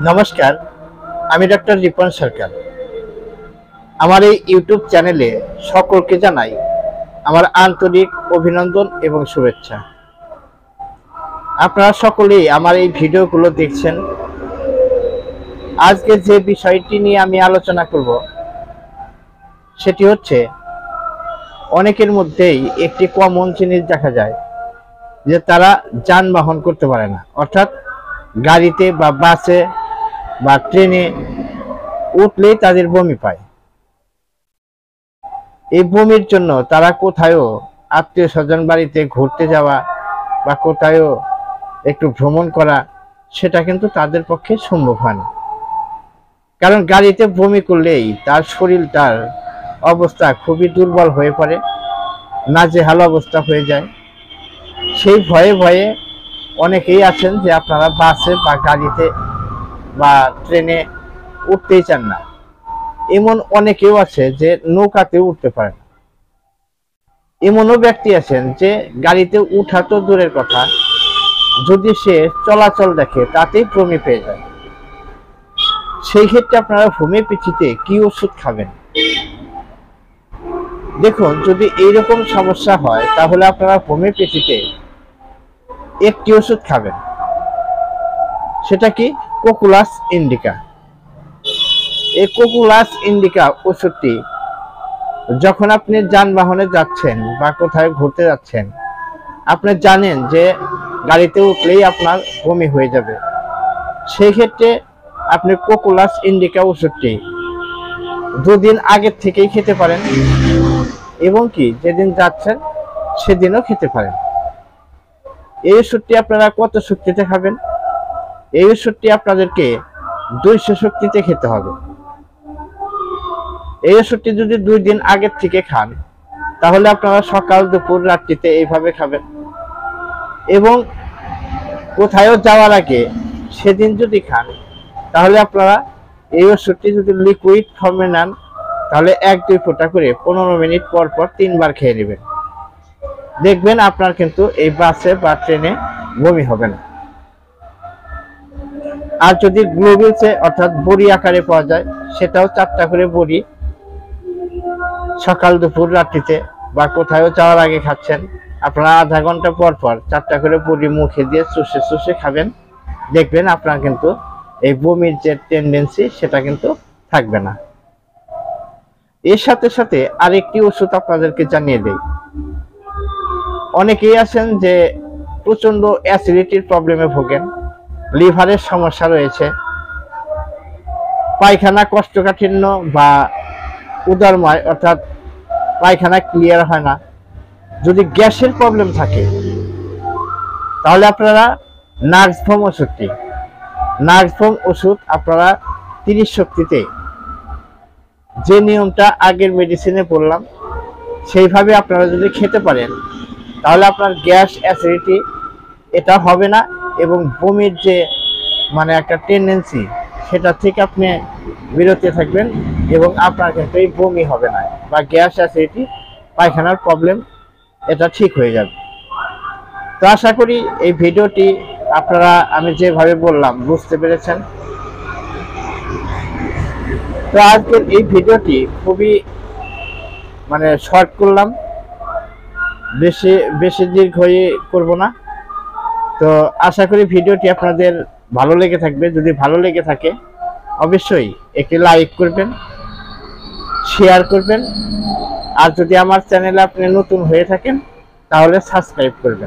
নমস্কার, আমি ডক্টর রিপন সরকার। আমার এই ইউটিউব চ্যানেলে সকলকে জানাই আমার আন্তরিক অভিনন্দন এবং শুভেচ্ছা। আপনারা সকলেই আমার এই ভিডিওগুলো দেখছেন। আজকে যে বিষয়টি নিয়ে আমি আলোচনা করব সেটি হচ্ছে, অনেকের মধ্যেই একটি কমন জিনিস দেখা যায় যে তারা যানবাহন করতে পারে না, অর্থাৎ গাড়িতে বা বাসে বা ট্রেনে উঠলেই তাদের বমি পায়। এই বমির জন্য তারা কোথায়ও আত্মীয় স্বজন বাড়িতে ঘুরতে যাওয়া বা কোথায়ও একটু ভ্রমণ করা, সেটা কিন্তু তাদের পক্ষে সম্ভব হয় না। কারণ গাড়িতে বমি করলেই তার শরীরটার অবস্থা খুবই দুর্বল হয়ে পড়ে, নাজেহাল অবস্থা হয়ে যায়। সেই ভয়ে ভয়ে অনেকেই আছেন যে আপনারা বাসে বা গাড়িতে বা ট্রেনে উঠতেই চান না। এমন অনেকেও আছে যে নৌকাতে উঠতে পারে না। এমনও ব্যক্তি আছেন যে গাড়িতে উঠা তো দূরের কথা, যদি সে চলাচল দেখে তাতেই বমি পেয়ে যায়। সেই ক্ষেত্রে আপনারা হোমিওপ্যাথিতে কি ওষুধ খাবেন? দেখুন, যদি এইরকম সমস্যা হয় তাহলে আপনারা হোমিওপ্যাথিতে একটি ওষুধ খাবেন। সেটা কি? কোকুলাস ইন্ডিকা। এই কোকুলাস ইন্ডিকা ওষুধটি যখন আপনি যানবাহনে যাচ্ছেন বা কোথায় ঘুরতে যাচ্ছেন, আপনি জানেন যে গাড়িতে উঠলেই আপনার বমি হয়ে যাবে, সেই ক্ষেত্রে আপনি কোকুলাস ইন্ডিকা ওষুধটি দুদিন আগের থেকেই খেতে পারেন এবং কি যেদিন যাচ্ছেন সেদিনও খেতে পারেন। এই ওষুধটি আপনারা কত শক্তিতে খাবেন? এই ওষুধটি আপনাদেরকে 200 শক্তিতে খেতে হবে। এই ওষুধটি যদি 2 দিন আগের থেকে খান তাহলে আপনারা সকাল দুপুর রাত্রিতে এইভাবে খাবেন। এবং কোথায়ও যাওয়ার আগে সেদিন যদি খান তাহলে আপনারা এই ওষুধটি যদি লিকুইড ফর্মে নেন তাহলে 1-2 ফোঁটা করে 15 মিনিট পর পর 3 বার খেয়ে নেবেন। দেখবেন আপনার কিন্তু এই বাসে বা ট্রেনে বমি হবে না। আর যদি গ্লোবিলসে অর্থাৎ বড়ি আকারে পাওয়া যায়, সেটাও 4টা করে বড়ি সকাল দুপুর রাত্রিতে বা কোথায়ও যাওয়ার আগে খাচ্ছেন। আপনারা আধা ঘন্টা পর পর 4টা করে বড়ি মুখে দিয়ে চুষে চুষে খাবেন। দেখবেন আপনার কিন্তু এই বমির যে টেন্ডেন্সি সেটা কিন্তু থাকবে না। এর সাথে সাথে আরেকটি ওষুধ আপনাদেরকে জানিয়ে দেই। অনেকেই আছেন যে প্রচন্ড অ্যাসিডিটির প্রবলেমে ভোগেন, লিভারের সমস্যা রয়েছে, পায়খানা কোষ্ঠকাঠিন্য বা উদরময় অর্থাৎ পায়খানা ক্লিয়ার হয় না। যদি গ্যাসের প্রবলেম থাকে তাহলে আপনারা নার্সভোম ওষুধ আপনারা 30 শক্তিতে, যে নিয়মটা আগের মেডিসিনে বললাম সেইভাবে আপনারা যদি খেতে পারেন তাহলে আপনার গ্যাস অ্যাসিডিটি এটা হবে না এবং বমির যে একটা টেন্ডেন্সি সেটা থেকে আপনি বিরতি থাকবেন এবং আপনার কিন্তু এই বমি হবে না বা গ্যাস অ্যাসিডিটি পায়খানার প্রবলেম এটা ঠিক হয়ে যাবে। তো আশা করি এই ভিডিওটি আপনারা আমি যেভাবে বললাম বুঝতে পেরেছেন। তো আজকের এই ভিডিওটি খুবই শর্ট করলাম, বেশি দীর্ঘ করব না। তো আশা করি ভিডিওটি আপনাদের ভালো লেগে থাকবে। যদি ভালো লেগে থাকে অবশ্যই একটি লাইক করবেন, শেয়ার করবেন, আর যদি আমার চ্যানেলে আপনি নতুন হয়ে থাকেন তাহলে সাবস্ক্রাইব করবেন।